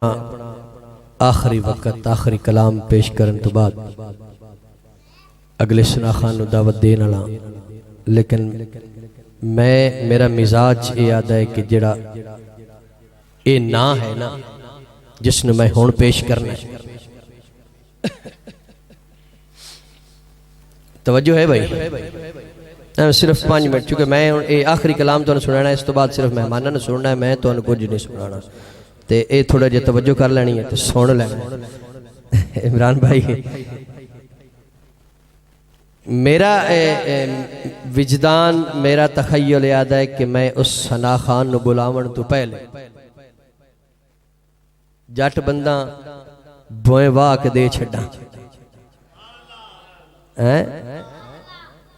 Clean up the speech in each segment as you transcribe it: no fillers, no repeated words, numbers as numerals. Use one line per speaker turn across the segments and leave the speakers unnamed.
अपना आखिरी वक्त आखिरी कलाम पेश करन तो बाद अगले सुना खान नूं दावत देने वाला, लेकिन मैं मेरा मिजाज ये आता है कि जिहड़ा ये ना है ना जिसनूं मैं हुण पेश करना है, तवज्जो है भाई। सिर्फ 5 मिनट, चूँकि मैं ये आखिरी कलाम तुहानूं सुनाना है, इस तो बाद सिर्फ मेहमानां नूं सुनना है, मैं तुहानूं कुछ नहीं सुनाना। तो ये थोड़ा जिहा तवज्जो कर लेनी है तो सुन लेना। इमरान भाई, मेरा विजदान मेरा तखय्युल याद है कि मैं उस सना खान नूं बुलावन तो पहले जट बंदा बोए वाह के दे छड्डा,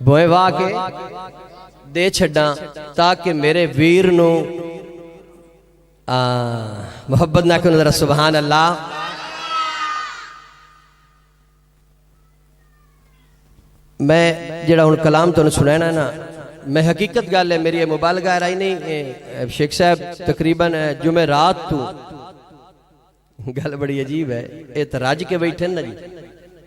बोए वाह के दे छड्डा ताकि मेरे वीर नूं मोहब्बत ना करो। जरा सुभान अल्लाह। मैं जेड़ा हुण कलाम तुहानूं सुनाना ना, मैं हकीकत गल है, मेरी ये मुबालगा रही नहीं। शेख साहब तकरीबन जुमे रात तू गल बड़ी अजीब है, ये तो रज के बैठे ना जी,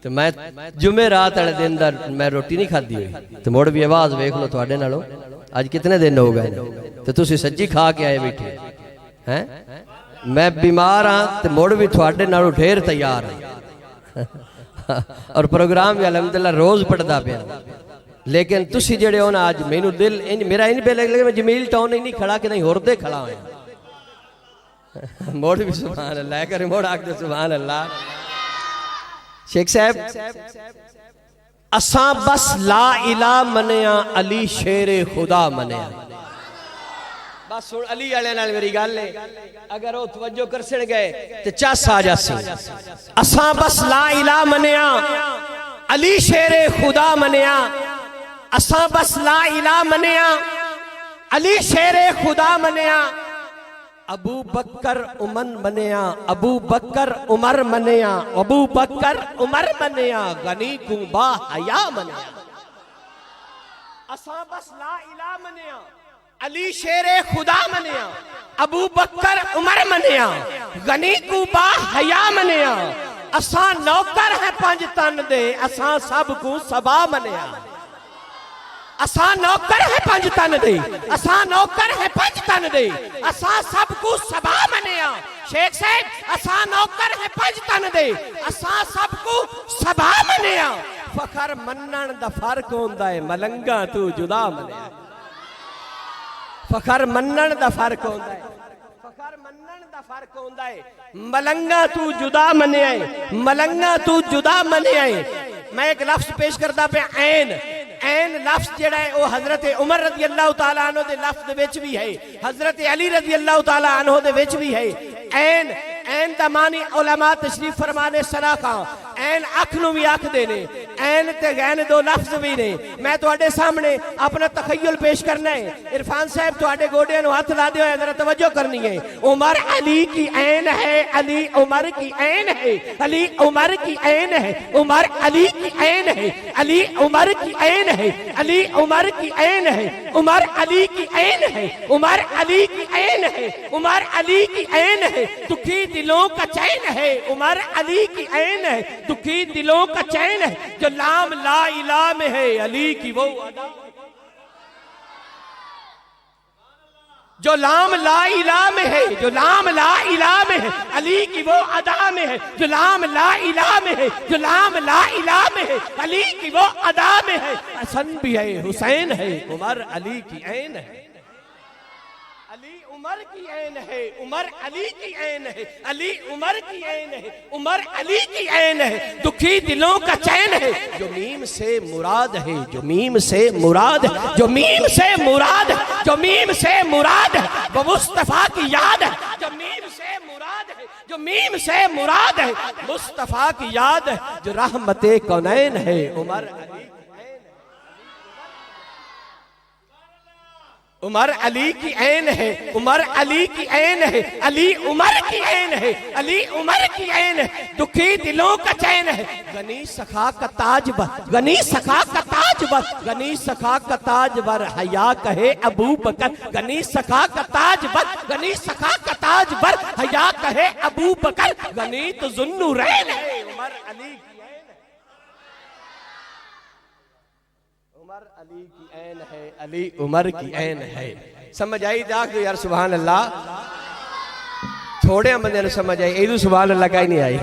तो मैं जुमे रात वाले दिन दा मैं रोटी नहीं खाधी हुई, तो मुड़ भी आवाज वेख लो तुहाडे नालों अज कितने दिन हो गए, तो तुसीं सज्जी खा के आए बैठे हैं। मैं बीमार हाँ तो मुड़ भी थोड़े नालों ढेर तैयार है और प्रोग्राम भी अलहमदुलिल्लाह रोज पढ़ता पाया, लेकिन तुसी जेड़े हो ना, अज मैनू दिल मेरा इन बेले लगे मैं जमील टाउन ही नहीं खड़ा कि नहीं होरदे खड़ा हो मोड़ भी सुभान अल्लाह करे, मोड़ आख दे सुभान अल्लाह। शेख साहब, असा बस ला इला मनिया अली शेरे खुदा मनिया। बस हुण अली वाले नाल मेरी गल है, अगर वो तवज्जो कर सण गए तो चस आ जासी। असा बस ला इला मनिया अली शेरे खुदा मनिया, असा बस ला इला मनिया अली शेरे खुदा मनिया। अबू बकर उमर मनिया, अबू बकर उमर मनिया, अबू बकर उमर मनिया, गनी कुंबा हया मनिया। असा बस ला इला मनिया अली शेरे खुदा मनिया, अबू बकर उमर मनिया, गनी कुबा हया मनिया। असा नौकर है 5 तन दे, असा सब को सबा मनिया। असा नौकर है 5 तन दे, असा नौकर है 5 तन दे, असा सब को सबा मनिया। शेख साहब, असा नौकर है 5 तन दे, असा सब को सबा मनिया। फखर मनन दा फर्क होंदा है, मलंगा तू जुदा मनिया। फखर मनन दा फर्क होंदा है, फखर मनन दा फर्क होंदा है, मलंगा तू जुदा मनिया है, मलंगा तू जुदा मनिया है। मैं एक लफ्ज पेश करदा पे, ऐन। ऐन लफ्ज जेड़ा है वो हजरत उमर रजी अल्लाह तआला अन्हु दे लफ्ज दे विच भी है, हजरत अली रजी अल्लाह तआला अन्हु दे विच भी है। ऐन, ऐन दा मानी उलमा तशरीफ फरमाने सनाखा, ऐन अख नूं भी आखदे ने, ऐन ते गैन 2 लफ्ज भी ने। मैं तुहाडे सामने अपना तखय्युल पेश करना है। इरफान साहब तुहाडे गोडियां नूं हथ ला दिओ, जरा तवज्जो करनी है। उमर अली की ऐन है, अली उमर की ऐन है, अली उमर की ऐन है, उमर अली की ऐन है, अली उमर की ऐन है, अली उमर की ऐन है, उमर अली की ऐन है, उमर अली की ऐन है, उमर अली की ऐन है। दुखी दिलों का चैन है, उमर अली की ऐन है, दुखी दिलों का चैन है। जो लाम ला इला में है अली की वो अदा, जो लाम ला इला में है, जो लाम ला इला में है अली की वो अदा में है, जो लाम ला इला में है, जो लाम ला इला में है अली की वो अदा में है। हसन भी है, हुसैन है, उमर अली की ऐन है, अली उमर की ऐन है, उमर अली की ऐन है, अली उमर की ऐन है, उमर अली की ऐन है। दुखी दिलों का चैन है, जो मीम से मुराद है, जो मीम से मुराद है, जो मीम से मुराद है, जो मीम से मुराद है वो मुस्तफा की याद है, जो मीम से मुराद है, जो मीम से मुराद है मुस्तफा की याद है। जो रहमते कौनैन है, उमर अली की ऐन है। उमर अली की ऐन है, उमर अली की ऐन है, अली उमर की ऐन है, अली उमर की ऐन है, दुखी दिलों का चैन है, गनी सखा का ताज बर, गनी सखा का ताज बर, गनी सखा का ताज बर, हया कहे अबू बकर, गनी सखा का ताज बर, गनी सखा का ताज बर, हया कहे अबू बकर, गनी तो जुन्नुरैन है, उमर अली की ऐन है, उमर अली की ऐन है, अली उमर की ऐन है। समझ आई जाके यार सुभान अल्लाह, थोड़े बंदे ने समझ आई, इधर सुभान अल्लाह का ही नहीं आई।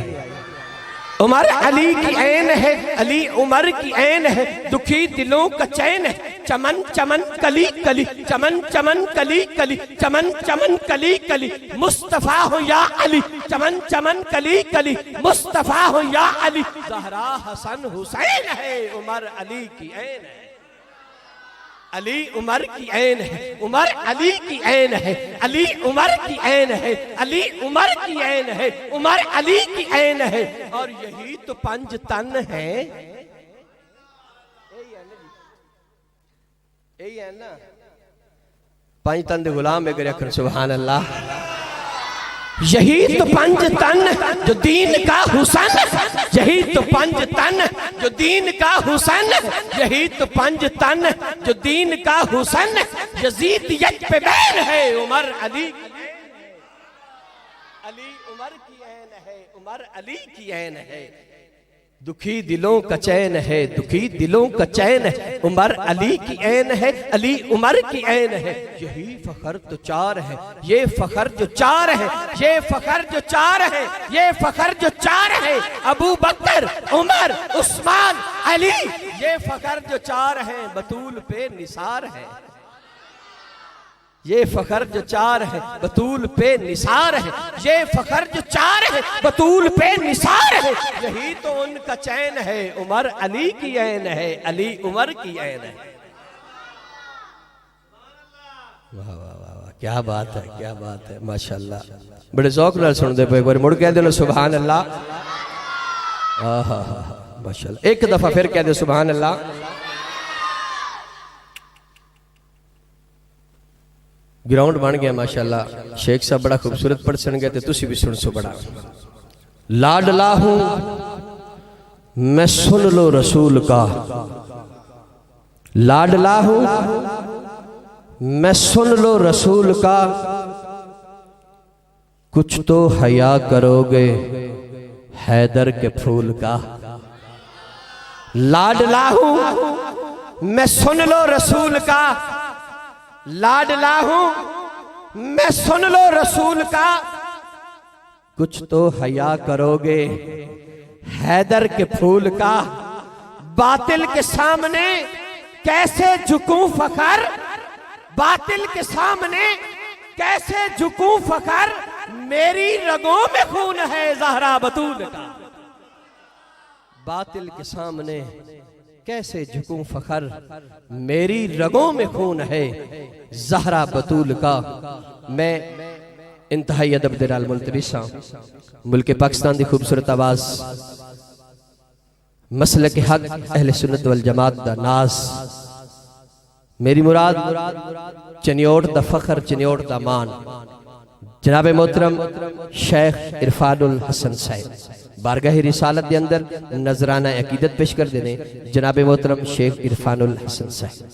उमर अली की ऐन है, अली उमर की ऐन है, दुखी दिलों का चैन है, चमन चमन कली कली, चमन चमन कली कली, चमन चमन कली कली, मुस्तफा हो या अली, चमन चमन कली कली, मुस्तफा हो या अली, ज़हरा हसन हुसैन है, उमर अली की ऐन है, अली उमर की ऐन है, उमर अली की ऐन है, अली उमर की ऐन है, अली उमर की ऐन है, उमर अली की ऐन है, और यही तो पंज तन है, यही है ना, पंज तन दे गुलाम है, करे सुभान अल्लाह। यही तो पंज तन जो दीन का हुसन, यही तो पंज तन जो दीन का हुसन, यही तो पंज तन जो दीन का हुसन, यजीदियत पे बैन है, उमर अली, अली उमर की ऐन है, उमर अली की ऐन है, दुखी दिलों का चैन है, दुखी दिलों का चैन है, उमर अली की ऐन है, अली उमर की ऐन है, यही फखर तो चार है, ये फखर जो चार है, ये फखर जो चार है, ये फखर जो चार है, अबू बकर उमर उस्मान अली, ये फखर जो चार है, बतूल पे निसार है, ये फखर जो चार है, बतूल पे निसार है, ये फखर जो चार है, बतूल पे निसार है, यही तो उनका चैन है, उमर अली की ऐन है, अली उमर की ऐन है। वाह वाह वाह वाह, क्या बात है, क्या बात है, माशाल्लाह, बड़े ज़ौक़ नाल सुनदे पे, एक बार मुड़ कह देना सुभान अल्लाह, माशाल्लाह, एक दफा फिर कह दे सुभान अल्लाह। ग्राउंड बन गया माशाल्लाह, शेख साहब बड़ा खूबसूरत पढ़ सुन गए, तो तुसी भी सुन सो बड़ा। लाडला हूं मैं सुन लो रसूल का, लाडला हूं मैं सुन लो रसूल का, कुछ तो हया करोगे हैदर के फूल का। लाडला हूं मैं सुन लो रसूल का, लाडला हूं मैं सुन लो रसूल का, कुछ तो हया करोगे हैदर के फूल का। बातिल के सामने कैसे झुकूं फखर, बातिल के सामने कैसे झुकूं फखर, मेरी रगों में खून है ज़हरा बतूल का। बातिल के सामने कैसे झुकूं फखर, मेरी रगों में खून है ज़हरा बतूल का। मैं इंतहाई अदब दे नाल मुलतमिस हां, मुल्क पाकिस्तान दी खूबसूरत आवाज़, मसलक हक अहले सुन्नत वल जमात दा नाज, मेरी मुराद चनियोट दा फखर, चनियोट दा मान, जनाब मोहतरम शेख इरफानुल हसन साहिब बारगाह रिसालत के अंदर नजराना अकीदत पेश कर देने जनाब मोहतरम शेख इरफानुल हसन साहिब।